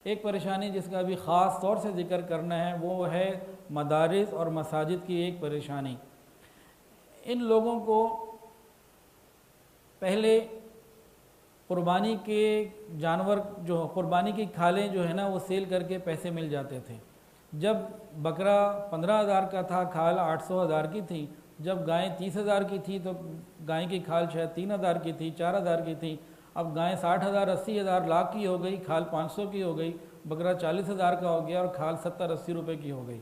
ایک پریشانی جس کا بھی خاص طور سے ذکر کرنا ہے وہ ہے مدارس اور مساجد کی ایک پریشانی۔ ان لوگوں کو پہلے قربانی کے جانور جو قربانی کی کھالیں جو ہے نا وہ سیل کر کے پیسے مل جاتے تھے۔ جب بکرا 15,000 کا تھا، کھال 800,000 کی تھی۔ جب گائیں 30,000 کی تھی تو گائیں کی کھال شاید 3,000 کی تھی، 4,000 کی تھی۔ اب گائیں 60,000 80,000 لاکھ کی ہو گئی، کھال 500 کی ہو گئی، بکرا 40,000 کا ہو گیا اور کھال 70-80 روپے کی ہو گئی۔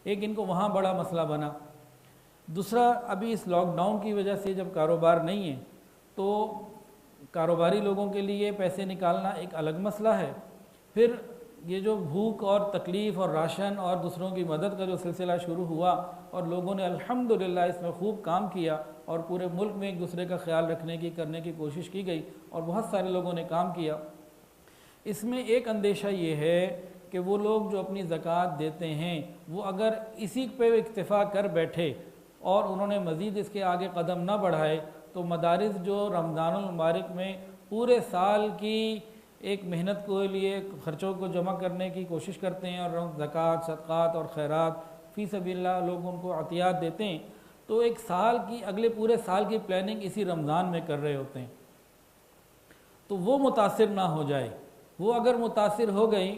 ایک ان کو وہاں بڑا مسئلہ بنا۔ دوسرا، ابھی اس لاک ڈاؤن کی وجہ سے جب کاروبار نہیں ہے تو کاروباری لوگوں کے لیے پیسے نکالنا ایک الگ مسئلہ ہے۔ پھر یہ جو بھوک اور تکلیف اور راشن اور دوسروں کی مدد کا جو سلسلہ شروع ہوا اور لوگوں نے الحمدللہ اس میں خوب کام کیا اور پورے ملک میں ایک دوسرے کا خیال رکھنے کی کرنے کی کوشش کی گئی اور بہت سارے لوگوں نے کام کیا۔ اس میں ایک اندیشہ یہ ہے کہ وہ لوگ جو اپنی زکوٰۃ دیتے ہیں وہ اگر اسی پہ اکتفا کر بیٹھے اور انہوں نے مزید اس کے آگے قدم نہ بڑھائے تو مدارس جو رمضان المبارک میں پورے سال کی ایک محنت کے لیے خرچوں کو جمع کرنے کی کوشش کرتے ہیں اور زکوٰۃ، صدقات اور خیرات فی سبیل اللہ لوگ ان کو عطیات دیتے ہیں، تو ایک سال کی اگلے پورے سال کی پلاننگ اسی رمضان میں کر رہے ہوتے ہیں، تو وہ متاثر نہ ہو جائے۔ وہ اگر متاثر ہو گئی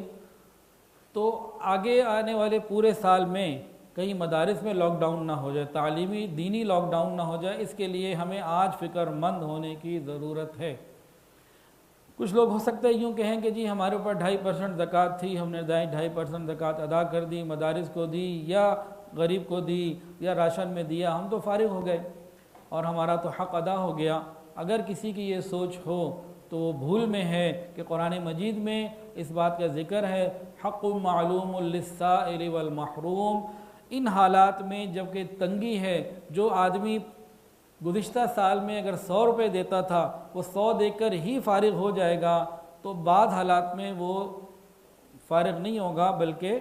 تو آگے آنے والے پورے سال میں کہیں مدارس میں لاک ڈاؤن نہ ہو جائے، تعلیمی دینی لاک ڈاؤن نہ ہو جائے، اس کے لیے ہمیں آج فکر مند ہونے کی ضرورت ہے۔ کچھ لوگ ہو سکتا ہے یوں کہیں کہ جی ہمارے اوپر 2.5% زکوٰۃ تھی، ہم نے 2.5% زکوٰۃ ادا کر دی، مدارس کو دی یا غریب کو دی یا راشن میں دیا، ہم تو فارغ ہو گئے اور ہمارا تو حق ادا ہو گیا۔ اگر کسی کی یہ سوچ ہو تو وہ بھول میں ہے کہ قرآن مجید میں اس بات کا ذکر ہے حق معلوم للسائل والمحروم۔ ان حالات میں جب کہ تنگی ہے، جو آدمی گزشتہ سال میں اگر 100 روپے دیتا تھا وہ 100 دے کر ہی فارغ ہو جائے گا، تو بعض حالات میں وہ فارغ نہیں ہوگا بلکہ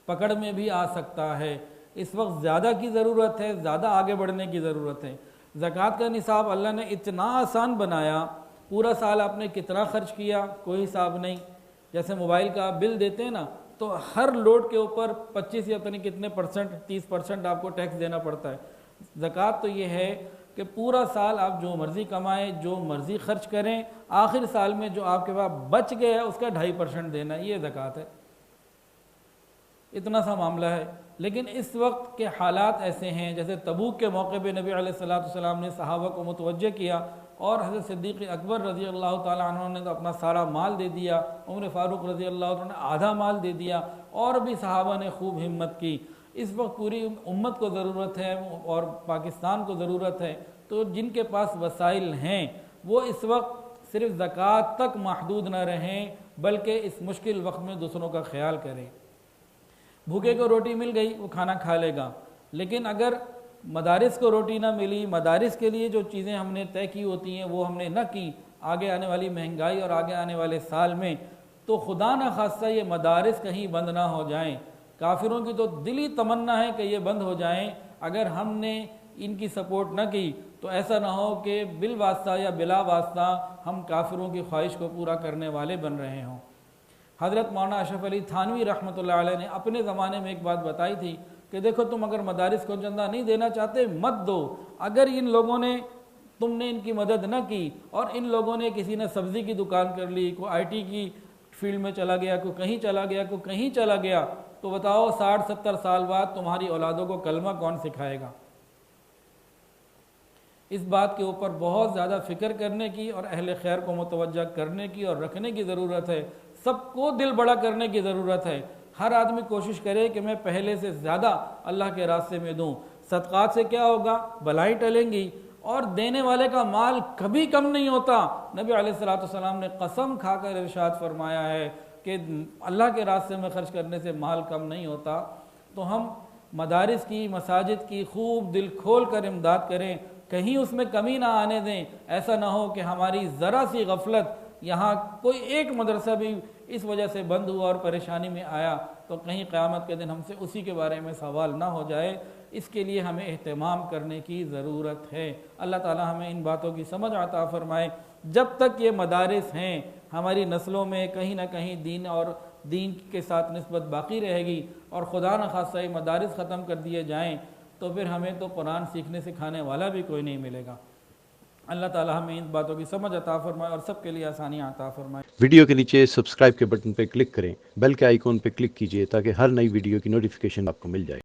پکڑ میں بھی آ سکتا ہے۔ اس وقت زیادہ کی ضرورت ہے، زیادہ آگے بڑھنے کی ضرورت ہے۔ زکوٰۃ کا نصاب اللہ نے اتنا آسان بنایا، پورا سال آپ نے کتنا خرچ کیا کوئی حساب نہیں۔ جیسے موبائل کا آپ بل دیتے ہیں نا تو ہر لوڈ کے اوپر 25 یا پتہ نہیں کتنے پرسنٹ 30% آپ کو ٹیکس دینا پڑتا ہے۔ زکوٰۃ تو یہ ہے کہ پورا سال آپ جو مرضی کمائیں، جو مرضی خرچ کریں، آخر سال میں جو آپ کے پاس بچ گیا اس کا 2.5% دینا، یہ زکوٰۃ ہے۔ اتنا سا معاملہ ہے۔ لیکن اس وقت کے حالات ایسے ہیں، جیسے تبوک کے موقع پہ نبی علیہ السلام نے صحابہ کو متوجہ کیا اور حضرت صدیق اکبر رضی اللہ تعالیٰ عنہ نے تو اپنا سارا مال دے دیا، عمر فاروق رضی اللہ عنہ نے آدھا مال دے دیا، اور بھی صحابہ نے خوب ہمت کی۔ اس وقت پوری امت کو ضرورت ہے اور پاکستان کو ضرورت ہے، تو جن کے پاس وسائل ہیں وہ اس وقت صرف زکوٰۃ تک محدود نہ رہیں بلکہ اس مشکل وقت میں دوسروں کا خیال کریں۔ بھوکے کو روٹی مل گئی وہ کھانا کھا لے گا، لیکن اگر مدارس کو روٹی نہ ملی، مدارس کے لیے جو چیزیں ہم نے طے کی ہوتی ہیں وہ ہم نے نہ کی آگے آنے والی مہنگائی اور آگے آنے والے سال میں، تو خدا نہ خواستہ یہ مدارس کہیں بند نہ ہو جائیں۔ کافروں کی تو دلی تمنا ہے کہ یہ بند ہو جائیں، اگر ہم نے ان کی سپورٹ نہ کی تو ایسا نہ ہو کہ بالواسطہ یا بلا واسطہ ہم کافروں کی خواہش کو پورا کرنے والے بن رہے ہوں۔ حضرت مولانا اشرف علی تھانوی رحمۃ اللہ علیہ نے اپنے زمانے میں ایک بات بتائی تھی کہ دیکھو تم اگر مدارس کو چندہ نہیں دینا چاہتے مت دو، اگر ان لوگوں نے تم نے ان کی مدد نہ کی اور ان لوگوں نے کسی نے سبزی کی دکان کر لی، کوئی آئی ٹی کی فیلڈ میں چلا گیا، کوئی کہیں چلا گیا، کوئی کہیں چلا گیا، تو بتاؤ 60-70 سال بعد تمہاری اولادوں کو کلمہ کون سکھائے گا؟ اس بات کے اوپر بہت زیادہ فکر کرنے کی اور اہل خیر کو متوجہ کرنے کی اور رکھنے کی ضرورت ہے۔ سب کو دل بڑا کرنے کی ضرورت ہے۔ ہر آدمی کوشش کرے کہ میں پہلے سے زیادہ اللہ کے راستے میں دوں۔ صدقات سے کیا ہوگا؟ بلائیں ٹلیں گی، اور دینے والے کا مال کبھی کم نہیں ہوتا۔ نبی علیہ السلام نے قسم کھا کر ارشاد فرمایا ہے کہ اللہ کے راستے میں خرچ کرنے سے مال کم نہیں ہوتا۔ تو ہم مدارس کی، مساجد کی خوب دل کھول کر امداد کریں، کہیں اس میں کمی نہ آنے دیں۔ ایسا نہ ہو کہ ہماری ذرا سی غفلت، یہاں کوئی ایک مدرسہ بھی اس وجہ سے بند ہوا اور پریشانی میں آیا تو کہیں قیامت کے دن ہم سے اسی کے بارے میں سوال نہ ہو جائے۔ اس کے لیے ہمیں اہتمام کرنے کی ضرورت ہے۔ اللہ تعالی ہمیں ان باتوں کی سمجھ عطا فرمائے۔ جب تک یہ مدارس ہیں ہماری نسلوں میں کہیں نہ کہیں دین اور دین کے ساتھ نسبت باقی رہے گی، اور خدا نخواستہ مدارس ختم کر دیے جائیں تو پھر ہمیں تو قرآن سیکھنے سکھانے والا بھی کوئی نہیں ملے گا۔ اللہ تعالی ہمیں ان باتوں کی سمجھ عطا فرمائے اور سب کے لیے آسانیاں عطا فرمائے۔ ویڈیو کے نیچے سبسکرائب کے بٹن پہ کلک کریں، بیل کے آئیکن پہ کلک کیجئے تاکہ ہر نئی ویڈیو کی نوٹیفیکیشن آپ کو مل جائے۔